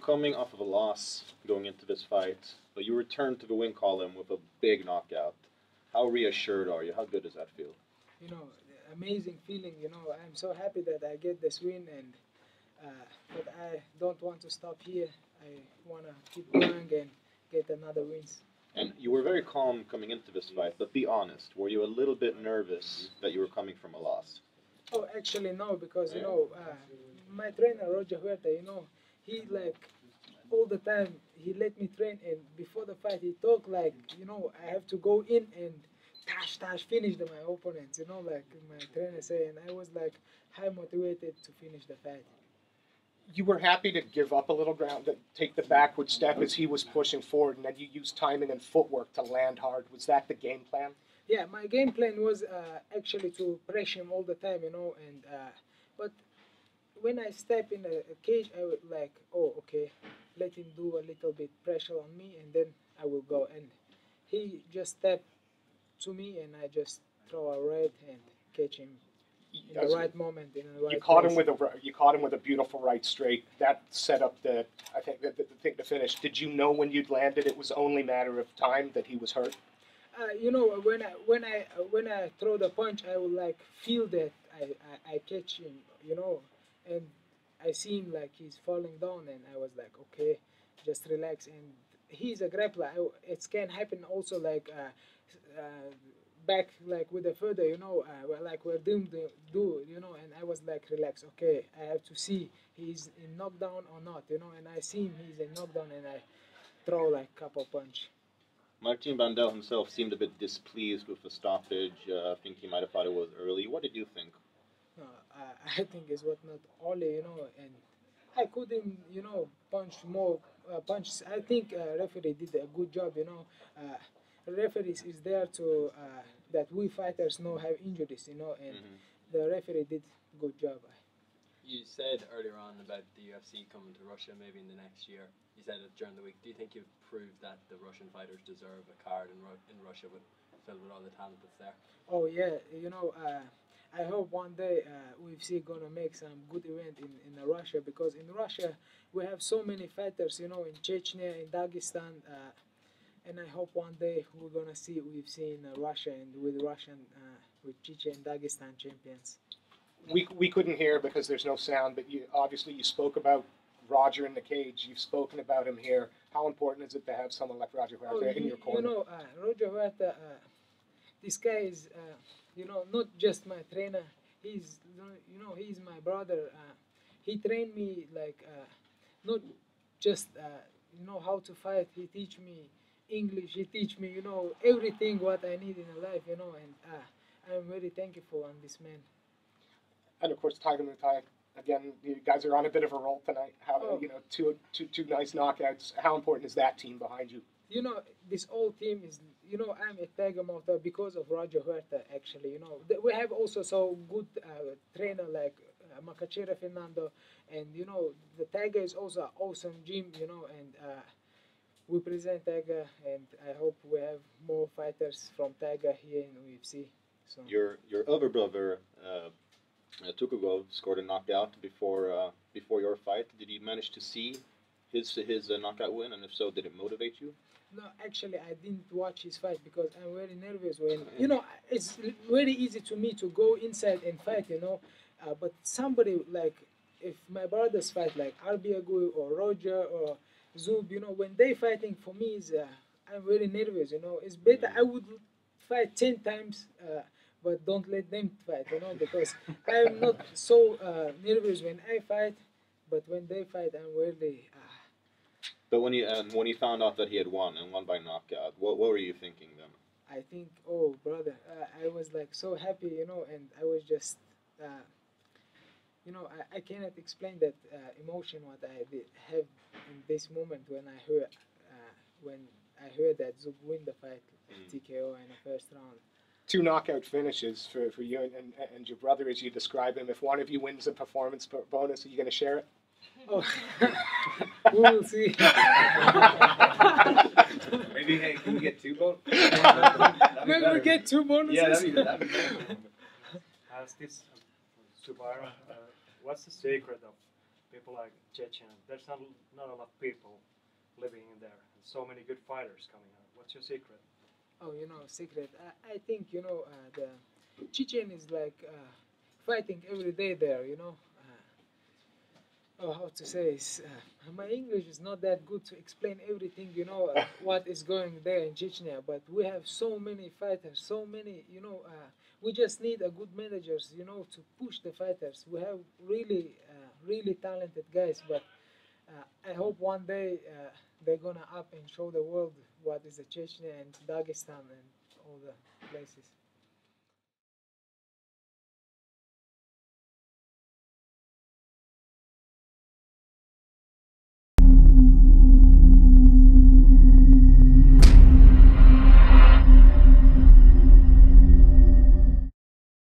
coming off of a loss going into this fight, but you returned to the win column with a big knockout. How reassured are you? How good does that feel? You know, amazing feeling. You know, I'm so happy that I get this win, and but I don't want to stop here. I want to keep going and get another wins. And you were very calm coming into this fight, but be honest, were you a little bit nervous that you were coming from a loss? Oh, actually no, because you know, my trainer Roger Huerta, you know, he like all the time he let me train, and before the fight he talked like, you know, I have to go in and finish my opponents, you know, like my trainer say, and I was like high motivated to finish the fight. You were happy to give up a little ground, to take the backward step as he was pushing forward, and then you used timing and footwork to land hard. Was that the game plan? Yeah, my game plan was actually to pressure him all the time, you know, and but when I step in a cage, I would like, oh, okay, let him do a little bit pressure on me, and then I will go. And he just stepped to me, and I just throw a right and catch him in the right moment, in the right you caught place. you caught him with a beautiful right straight. That set up the the finish. Did you know when you'd landed it was only a matter of time that he was hurt? You know, when I throw the punch, I would like feel that I catch him, you know, and I see him like he's falling down, and I was like, okay, just relax. And he's a grappler. It can happen also like back like with the further, you know, like we're doomed to do, you know. And I was like, relax, okay, I have to see he's in knockdown or not, you know. And I see him, he's in knockdown, and I throw like couple punch. Martin Bandel himself seemed a bit displeased with the stoppage. I think he might have thought it was early. What did you think? No, I think it was not only, you know, and I couldn't, you know, punch more punches. I think referee did a good job, you know. Referees is there to that we fighters know have injuries, you know, and the referee did good job. You said earlier on about the UFC coming to Russia maybe in the next year. You said it during the week. Do you think you've proved that the Russian fighters deserve a card in Russia filled with all the talent that's there? Oh yeah, you know, I hope one day UFC gonna make some good event in Russia, because in Russia we have so many fighters, you know, in Chechnya, in Dagestan, and I hope one day we're gonna see UFC in Russia and with with Chechen and Dagestan champions. We couldn't hear because there's no sound, but obviously you spoke about Roger in the cage. You've spoken about him here. How important is it to have someone like Roger Huerta in your corner? You know, Roger Huerta, this guy is, you know, not just my trainer. He's, you know, he's my brother. He trained me like not just you know how to fight. He teach me English. He teach me, you know, everything what I need in life. You know, and I'm very thankful on this man. And of course, Tiger Muay, again, you guys are on a bit of a roll tonight. How you know, two nice knockouts. How important is that team behind you? You know, this whole team is, you know, I'm a Tiger Muay because of Roger Huerta, actually. You know, we have also so good trainer like Macachera Fernando, and you know, the Tiger is also an awesome gym, you know, and we present Tiger, and I hope we have more fighters from Tiger here in UFC. So Your other brother, Tukugov, scored a knockout before your fight. Did you manage to see his knockout win, and if so, did it motivate you? no, actually, I didn't watch his fight because I'm very nervous when, you know, it's very easy to me to go inside and fight, you know, but somebody like, if my brothers fight like Arbiagui or Roger or Zub, you know, when they fighting for me, is I'm very nervous, you know. It's better I would fight 10 times, but don't let them fight, you know, because I'm not so nervous when I fight, but when they fight, I'm really. But when you found out that he had won and won by knockout, what were you thinking then? I think, oh brother, I was like so happy, you know, and I was just, you know, I cannot explain that emotion what I did have in this moment when I heard that Zub win the fight TKO in the first round. 2 knockout finishes for you and your brother, as you describe him. If one of you wins a performance bonus, are you going to share it? Oh, we will see. Maybe, hey, can we get 2 bonuses? Maybe we get 2 bonuses. Yeah, that'd be better. Ask this to Byron. What's the secret of people like Chechen. There's not enough people living in there, and so many good fighters coming out. What's your secret? Oh, secret. I think the Chechen is like fighting every day there. Oh, how to say is my English is not that good to explain everything. What is going there in Chechnya, but we have so many fighters, so many. We just need a good managers. To push the fighters. We have really talented guys, but I hope one day they're gonna up and show the world what is the Chechnya and Dagestan and all the places.